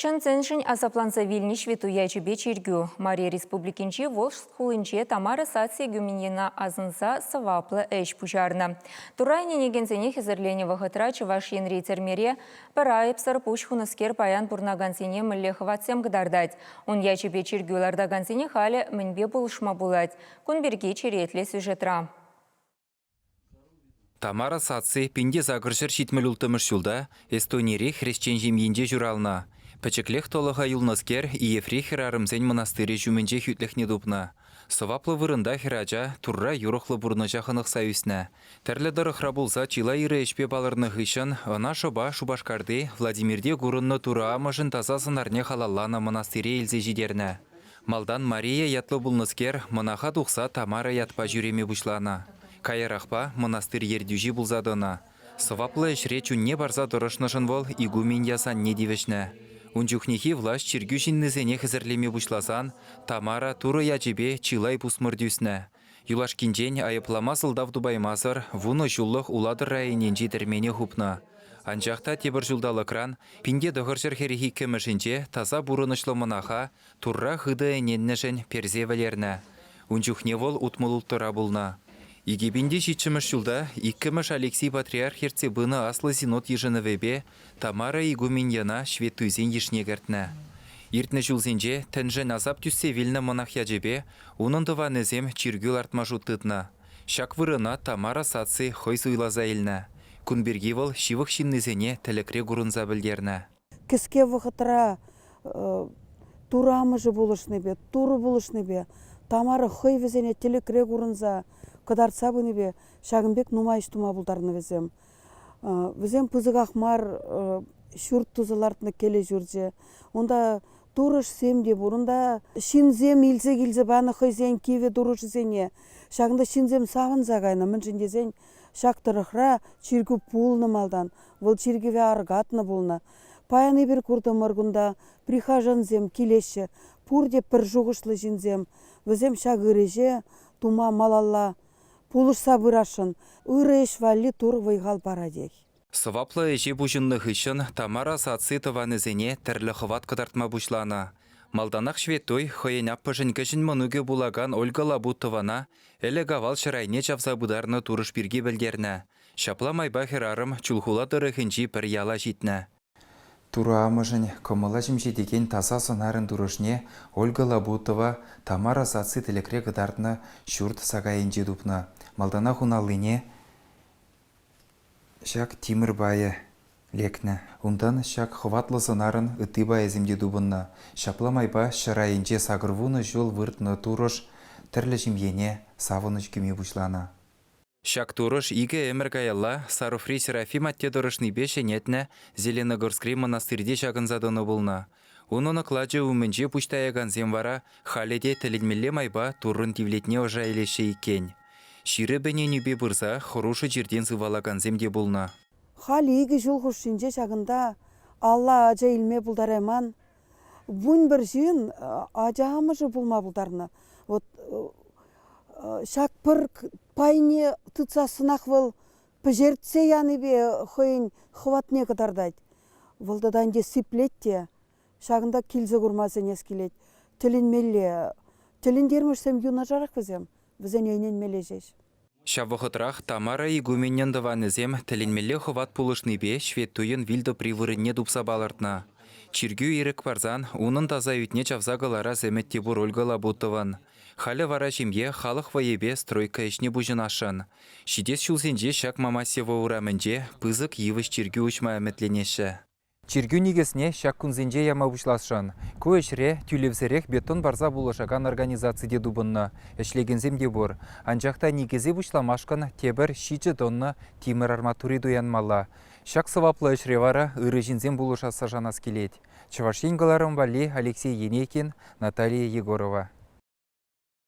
Чанценшин азапланса Вильниш ветуя чебе чиргю. Мария Республикинче Волжск хулинче Тамара Сация гюминена азынса саваплы эш пужарна. Турайне негензене хезерлене вахытра чываш енри термере парайып сарпуш хуныскер паян бурнагансене міллехватсем гдардать. Он я чебе чиргюларда гансене халі мінбе булышма булать. Кунберге черетле сюжетра. Тамара Сация пинде загыршыр шитмел ултымыш юлда Эстонире хрещен жемьенде журална. Пачеклех толыға юлнаскер Иефрей херарымзен монастыре жүменже хүтлехне дупна. Сываплы вырында херача турра юрықлы бурны жақынық саюсна. Тәрлі дырықра болса чила ирі эшпе балырны хышын, ана шоба Шубашкарды Владимирде гурынны тура амышын таза сынарне халаллана монастыре елзе жидерна. Малдан Мария ятлы булныскер монаха тухса Тамара ятпа жүреме бұшлана. Кайырақпа монастыр ердюжи бұлзадына. Сываплы эшре чүнне барза дұрышнышын бол игумен ясан не девешні. Унчухнихи власть чиргюшиннезене хезерлеме бушласан, Тамара туры ячебе чилай пусмырдюсне. Юлашкинчен айыплама сылдав дубаймасыр, вуны жуллық уладыр райыненче термене хупна. Анчақта тебір жулдалыкран, пинде дұғыршыр херехи кемішінче таза бурынышлы монаха, турра хыды эненнешін перзе валерні. Унчухне вол утмылыл тұра бұлна. Игебінде шитшіміш жылда, иккіміш Алексей Патриарх бұны аслы синод ежіні Тамара игуменьяна швед түйзен ешнегертні. Иртні жылзенже тәнжен азап түссе вилні монахя жебе, оның дыванезем чиргюл артма жұттытна. Шак вырына Тамара Сация хой суйлаза елні. Күнберге вол шивық шиннезене тәлікре ғұрынза білдерні. Кіске вғытыра турамыжы болышны бе, туры болышны бе, Тамара хой везене тәлікре ғұрынза кадарца бұны бе, Шагынбек нумайш тума бұлдарыны везем. Везем пызық ақмар шүрт тұзылартыны келе жүрже. Онда турыш семде бұрында шинзем илзе баны хойзен кеве дұрыш зене. Шагында шинзем савын зағайна, мінжіндезен шақтырықра чиргі пулны малдан, выл чиргеве аргатны болна. Паяны бір күрді мұргында прихажан зем келеші, пұрде пір жұғышлы жинзем. Везем шағыреже тума малалла. Пулыш сабырашын, ұрыш валли тур вайғал барадек. Сываплы эже бұжынны хышын Тамара Сация тыванызене тәрлі хыват кыдартма бұшлана. Малданақ шветтой хойенап пыжын кішін мұнуге булаган Ольга Лабутована әлі гавал шырайне чавза бұдарны турыш бірге білдерні. Шапла майба херарым чулхула дырыхынчи пір яла житні. Тура амыжын комыла жімше деген таза сонарын турышне Ольга Лабутова Тамара Сация тілікре кыдартны шүрт сағайынче дупна. Малдана хуналыне шак Тимір байы лекні. Ундан шак хватлы сонарын ыты байы земде дубынна. Шапла майба шырайынче сағырвуны жол выртны турыш тірлі жімгене савыныш күме бұшлана. Шак турыш иге эмір каялла Саруфри Серафим аттедырышны беші нетні Зеленогорскрей монастырде шағынзадыны болна. Онуны кладжы өмінже пұштаяған земвара халеде тілінмелі майба турын тивлетне ожа елеші екен. Ширы бәне нүбе бұрза құрушы жерден сывалаган земде болна. Хали иге жол құшынже шағында Алла ажа илме бұлдареман. Бұн бір жын ажағамыжы бұлма бұлдарына. Шак бір пайне тұтса сынақ выл піжертсе яны бе хойын хватне кадардайды. Вылдадан де сиплетте, шағында келзі құрмазын ескелет. Тілін мелі, тілін дермішсем юна жарақ візем, візен өйнен мелі жеш. Шавықытрақ Тамара игуменен дыванызем тілінмелі хват пулышны бе швед туйын вилді привырынне дупса балартна. Чиргю ирік барзан, унын таза үтне чавзағылара зәметте бұр Ольга Лабутован. Халі вара жемге халық вайебе стройка ішне бұжын ашын. Шидес шулсенже шак мамасева урамынже пызық евіш чиргю ұшма әметленеші. Чиргю негесіне шак күнзенже яма бұшласшын. Көшіре тюлевзерек бетон барза бұлышаған организацияде дубынны. Эшлегенземде бұр. Анжақта негезе бұшламашқын тебір шичі тонны темір арматури дуянмала. Шак сываплы үшре вара ұры жинзем бұлышасы жанас келет. Чывашин Галарым Вали, Алексей Енекин, Наталья Егорова.